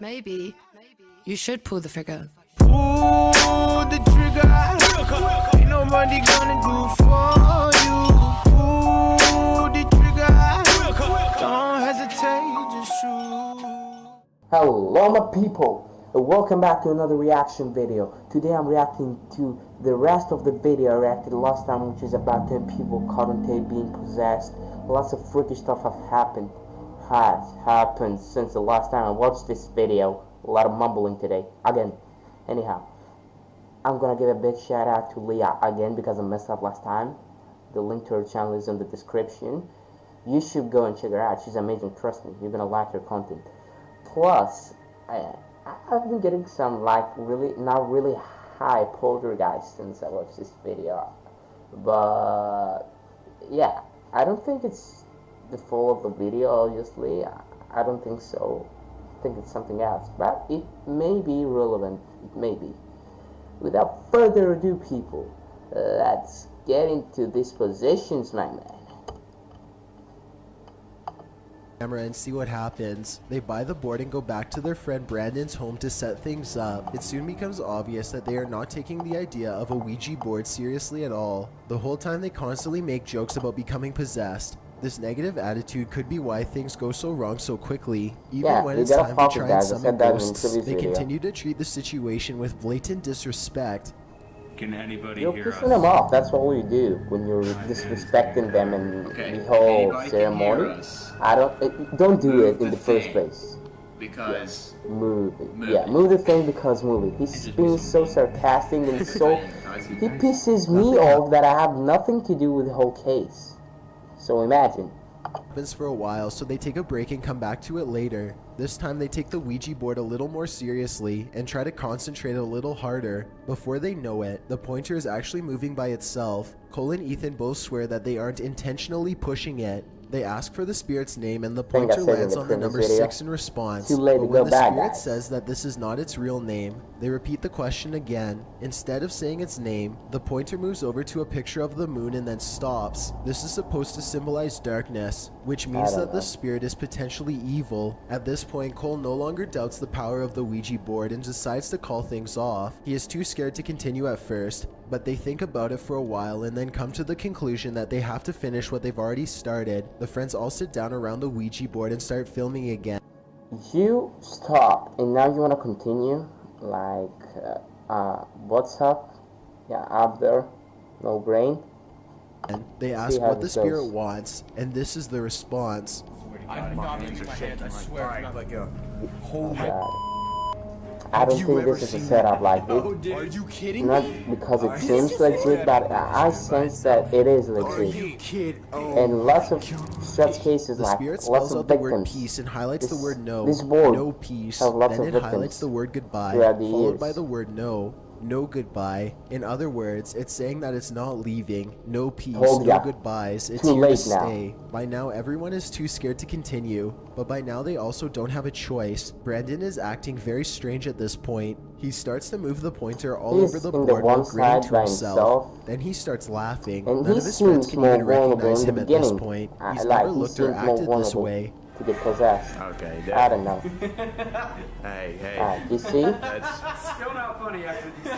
Maybe you should pull the trigger. Pull the trigger. Ain't nobody gonna do for you. Pull the trigger. Don't hesitate, just shoot. Hello my people, and welcome back to another reaction video. Today I'm reacting to the rest of the video I reacted last time, which is about 10 people caught on tape being possessed. Lots of freaky stuff has happened since the last time I watched this video. A lot of mumbling today again. Anyhow, I'm gonna give a big shout out to Leah again because I messed up last time. The link to her channel is in the description. You should go and check her out. She's amazing, trust me, you're gonna like her content. Plus, I've been getting some not really high poltergeist since I watched this video. But yeah, I don't think it's the full of the video, obviously. I don't think so. I think it's something else. But it may be relevant. It may be. Without further ado, people, let's get into these positions, my man. Camera and see what happens. They buy the board and go back to their friend Brandon's home to set things up. It soon becomes obvious that they are not taking the idea of a Ouija board seriously at all. The whole time they constantly make jokes about becoming possessed. This negative attitude could be why things go so wrong so quickly. Even when it's time to try and summon ghosts, they continue to treat the situation with blatant disrespect. Can anybody You're hear pissing them off. That's all you do when you're disrespecting them and the whole ceremony. Don't do it in the first place. Because move it. Yeah, move the thing because move it. He's being so sarcastic and so he pisses me off that I have nothing to do with the whole case. So imagine. Happens for a while, so they take a break and come back to it later. This time they take the Ouija board a little more seriously and try to concentrate a little harder. Before they know it, the pointer is actually moving by itself. Cole and Ethan both swear that they aren't intentionally pushing it. They ask for the spirit's name and the pointer lands on the number 6 in response. But when the spirit says that this is not its real name, they repeat the question again. Instead of saying its name, the pointer moves over to a picture of the moon and then stops. This is supposed to symbolize darkness, which means that the spirit is potentially evil. At this point, Cole no longer doubts the power of the Ouija board and decides to call things off. He is too scared to continue at first, but they think about it for a while and then come to the conclusion that they have to finish what they've already started. The friends all sit down around the Ouija board and start filming again. You stop and now you want to continue? Like, what's up? Yeah, up there. No brain. And they ask what the spirit wants, and this is the response. I'm not into my hand, I swear. I don't think this is a setup like it. Are you kidding Not me? because it seems legit, but I sense that it is legit. And lots of such cases, the like spirit lots spells of out the word victims. peace and highlights the word no. This board no peace. has lots Then of it highlights victims the word goodbye, throughout the followed years. by the word no. No goodbye. In other words, it's saying that it's not leaving. No peace, no goodbyes. It's here to stay. By now, everyone is too scared to continue, but by now they also don't have a choice. Brandon is acting very strange at this point. He starts to move the pointer all over the board while grinning to himself. Then he starts laughing. And None of his friends can even recognize him at this point. He's never looked or acted this way. To get possessed. Okay, I don't know. Hey. You see? That's still not funny after these.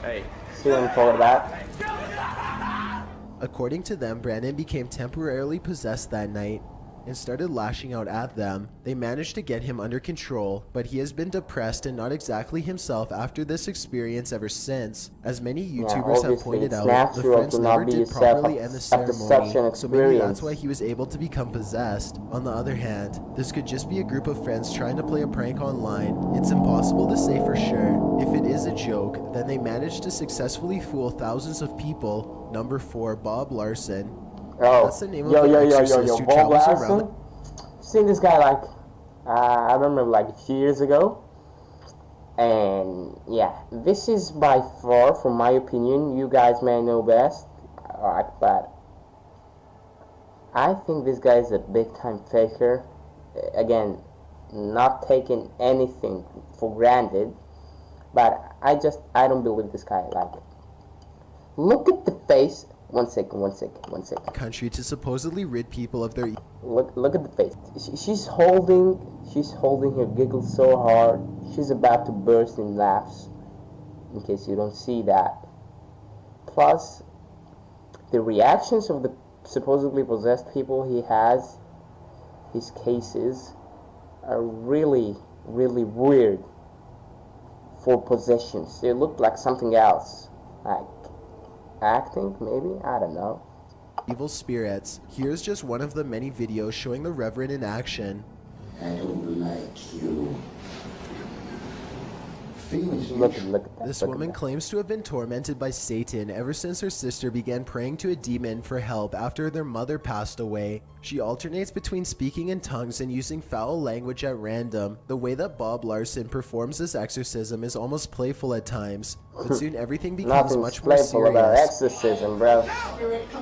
Hey. See what I'm talking about? According to them, Brandon became temporarily possessed that night and started lashing out at them. They managed to get him under control, but he has been depressed and not exactly himself after this experience ever since. As many YouTubers have pointed out, the friends never did properly end the ceremony, so maybe that's why he was able to become possessed. On the other hand, this could just be a group of friends trying to play a prank online. It's impossible to say for sure. If it is a joke, then they managed to successfully fool thousands of people. Number 4, Bob Larson. Oh, that's the name of the exorcist who travels around. I've seen this guy like, I remember like a few years ago. And yeah, this is by far, from my opinion, you guys may know best, but I think this guy is a big time faker. Again, not taking anything for granted, but I don't believe this guy. Like, look at the face One second. country to supposedly rid people of their Look at the face. She's holding her giggles so hard. She's about to burst in laughs. In case you don't see that. Plus, the reactions of the supposedly possessed people he has, his cases, are really, really weird for possessions. They look like something else. Like acting, maybe? I don't know. evil spirits. Here's just one of the many videos showing the Reverend in action. I don't like you. Feelings Look at that. This look at woman that. claims to have been tormented by Satan ever since her sister began praying to a demon for help after their mother passed away. She alternates between speaking in tongues and using foul language at random. The way that Bob Larson performs this exorcism is almost playful at times, but soon everything becomes Nothing's much more playful about serious. exorcism, bro.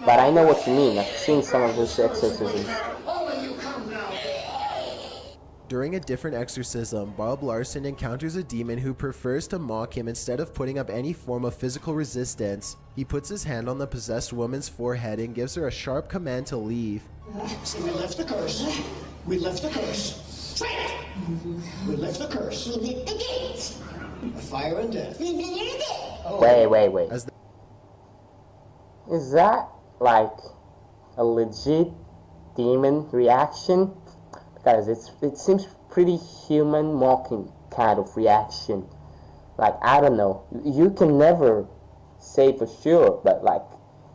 But I know what you mean. I've seen some of those exorcisms. During a different exorcism, Bob Larson encounters a demon who prefers to mock him instead of putting up any form of physical resistance. He puts his hand on the possessed woman's forehead and gives her a sharp command to leave. See, we left the curse. We left the curse. We left the curse. We lit the gate. A fire and death. We lit the gate. Wait. As Is that like a legit demon reaction? Because it seems pretty human mocking kind of reaction. Like, I don't know. You can never say for sure, but like,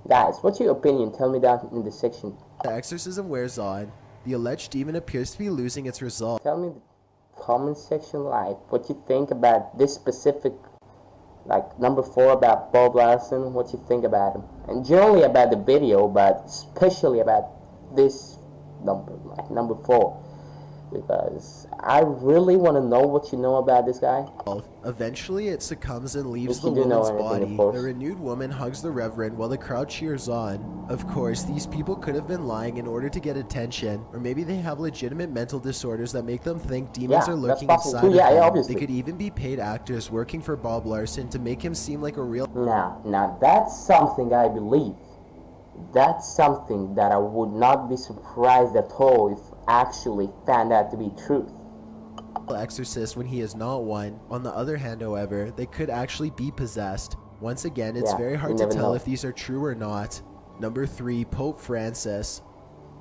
guys, what's your opinion? Tell me down in the section. the exorcism wears on, the alleged demon appears to be losing its resolve. Tell me the comment section, like, what you think about this specific, like, number 4 about Bob Larson, what you think about him. And generally about the video, but especially about this number, like number 4. Because I really want to know what you know about this guy. Eventually, it succumbs and leaves If the you do know woman's anything, body. of course. The renewed woman hugs the Reverend while the crowd cheers on. Of course, these people could have been lying in order to get attention, or maybe they have legitimate mental disorders that make them think demons Yeah, are that's lurking possible inside too. of Yeah, them. obviously. They could even be paid actors working for Bob Larson to make him seem like a real Now that's something I believe. That's something that I would not be surprised at all if actually found out to be truth. exorcist when he is not one. On the other hand, however, they could actually be possessed. Once again, it's Yeah, very hard you to never tell know. if these are true or not. Number 3, Pope Francis.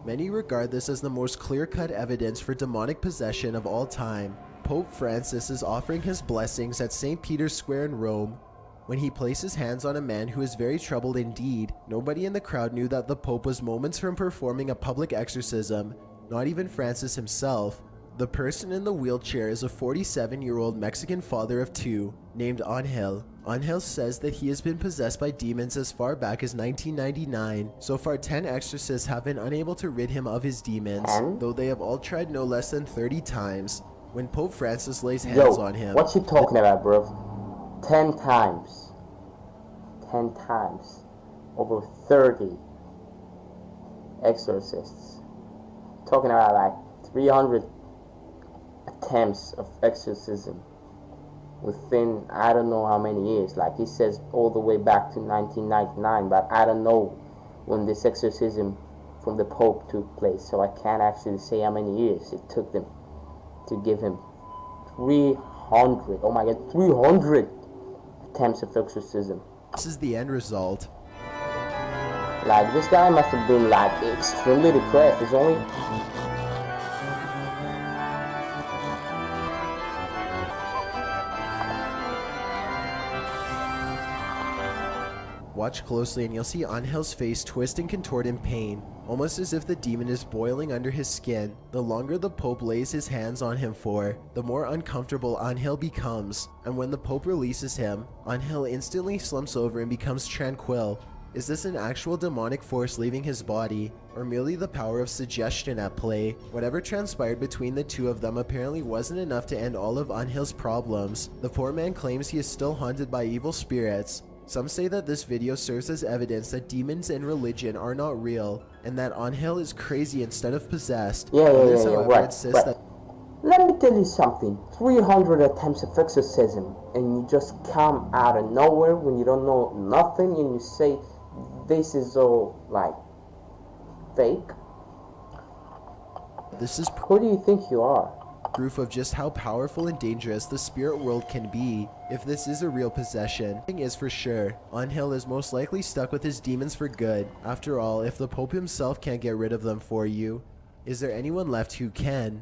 Many regard this as the most clear-cut evidence for demonic possession of all time. Pope Francis is offering his blessings at St. Peter's Square in Rome. When he places hands on a man who is very troubled indeed, nobody in the crowd knew that the Pope was moments from performing a public exorcism, not even Francis himself. The person in the wheelchair is a 47-year-old Mexican father of 2 named Angel. Angel says that he has been possessed by demons as far back as 1999. So far, 10 exorcists have been unable to rid him of his demons, 10? though they have all tried no less than 30 times. When Pope Francis lays hands Yo, on him, what you talking about, bro? 10 times. 10 times. Over 30 exorcists. Talking about like 300 attempts of exorcism within I don't know how many years. Like he says all the way back to 1999, but I don't know when this exorcism from the Pope took place, so I can't actually say how many years it took them to give him 300, oh my god, 300 attempts of exorcism. this is the end result. Like, this guy must have been like extremely depressed. It's only Watch closely and you'll see Angel's face twist and contort in pain, almost as if the demon is boiling under his skin. The longer the Pope lays his hands on him for, the more uncomfortable Angel becomes, and when the Pope releases him, Angel instantly slumps over and becomes tranquil. Is this an actual demonic force leaving his body, or merely the power of suggestion at play? Whatever transpired between the two of them apparently wasn't enough to end all of Angel's problems. The poor man claims he is still haunted by evil spirits. Some say that this video serves as evidence that demons and religion are not real, and that Angel is crazy instead of possessed. Others, however, right. insist that Let me tell you something. 300 attempts of exorcism, and you just come out of nowhere when you don't know nothing, and you say this is all like fake? This is Who do you think you are? proof of just how powerful and dangerous the spirit world can be if this is a real possession. Thing is for sure, Angel is most likely stuck with his demons for good. After all, if the Pope himself can't get rid of them for you, is there anyone left who can?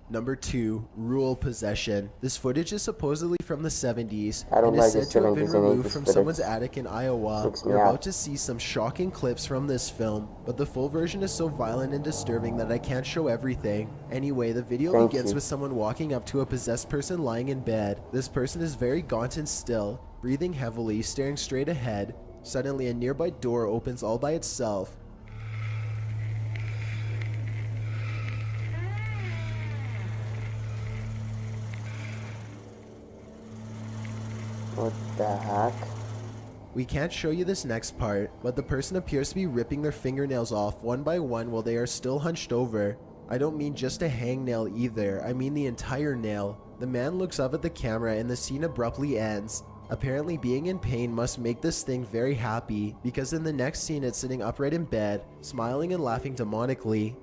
Number 2, rule possession. This footage is supposedly from the 70s I don't and like is said this to have feeling, been this ain't removed this from footage. someone's attic in Iowa. Freaks me We're out. about to see some shocking clips from this film, but the full version is so violent and disturbing that I can't show everything. Anyway, the video Thank begins you. with someone walking up to a possessed person lying in bed. This person is very gaunt and still, breathing heavily, staring straight ahead. Suddenly, a nearby door opens all by itself. What the heck? We can't show you this next part, but the person appears to be ripping their fingernails off one by one while they are still hunched over. I don't mean just a hangnail either, I mean the entire nail. The man looks up at the camera and the scene abruptly ends. Apparently being in pain must make this thing very happy, because in the next scene it's sitting upright in bed, smiling and laughing demonically.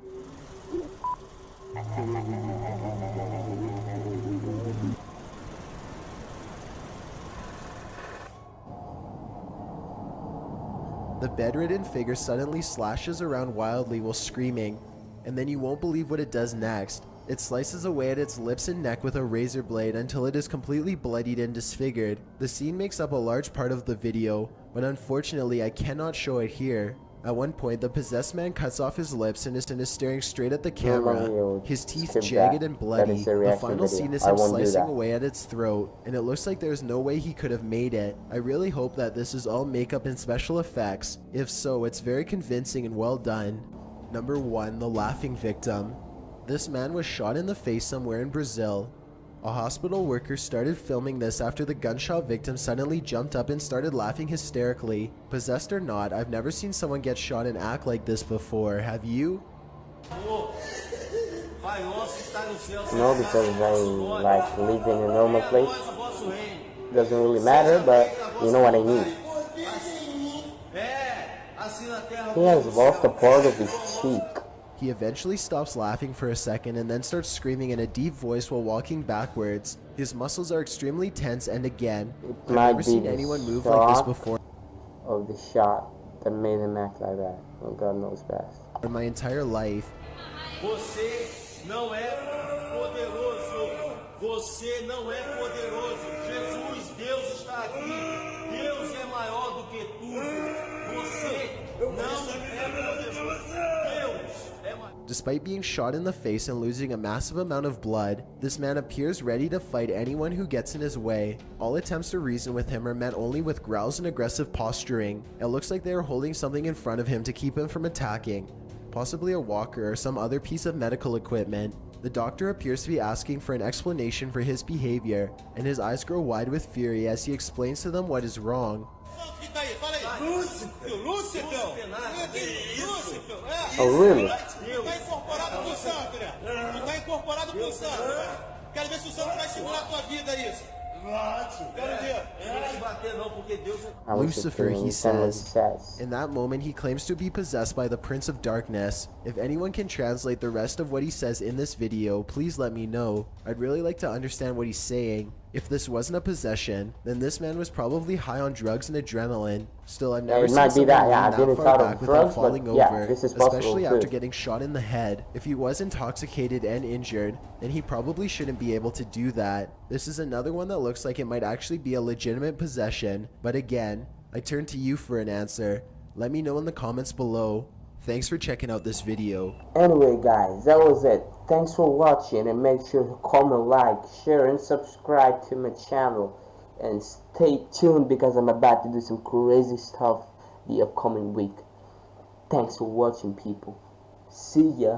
The bedridden figure suddenly slashes around wildly while screaming, and then you won't believe what it does next. It slices away at its lips and neck with a razor blade until it is completely bloodied and disfigured. The scene makes up a large part of the video, but unfortunately I cannot show it here. At one point, the possessed man cuts off his lips and is staring straight at the camera, his teeth Skip jagged that. and That bloody. is a The reaction final video. scene is I him won't do slicing that. away at its throat, and it looks like there's no way he could have made it. I really hope that this is all makeup and special effects. If so, it's very convincing and well done. Number 1, the laughing victim. This man was shot in the face somewhere in Brazil. A hospital worker started filming this after the gunshot victim suddenly jumped up and started laughing hysterically. Possessed or not, I've never seen someone get shot and act like this before. Have you? No, because I like live in a normal place. Doesn't really matter, but you know what I mean. He has lost a part of his cheek. He eventually stops laughing for a second and then starts screaming in a deep voice while walking backwards. His muscles are extremely tense, and again, I've might never be seen the anyone move like this shock before of the shot that made him act like that. Oh, God knows best. in my entire life. Você não é poderoso. Você não é poderoso. Jesus, Deus está aqui. Deus é maior do que tudo. Você não é poderoso. Deus é maior. Despite being shot in the face and losing a massive amount of blood, this man appears ready to fight anyone who gets in his way. All attempts to reason with him are met only with growls and aggressive posturing. It looks like they are holding something in front of him to keep him from attacking, possibly a walker or some other piece of medical equipment. The doctor appears to be asking for an explanation for his behavior, and his eyes grow wide with fury as he explains to them what is wrong. Oh, really? Lucifer, he says. In that moment, he claims to be possessed by the Prince of Darkness. If anyone can translate the rest of what he says in this video, please let me know. I'd really like to understand what he's saying. If this wasn't a possession, then this man was probably high on drugs and adrenaline. Still, I've never it seen might be someone that. Yeah, I lean didn't that thought far of back without drugs, falling but yeah, over, this is possible especially too. after getting shot in the head. If he was intoxicated and injured, then he probably shouldn't be able to do that. This is another one that looks like it might actually be a legitimate possession, but again, I turn to you for an answer. Let me know in the comments below. Thanks for checking out this video. Anyway, guys, that was it. Thanks for watching, and make sure to comment, like, share, and subscribe to my channel. And stay tuned because I'm about to do some crazy stuff the upcoming week. Thanks for watching, people. See ya.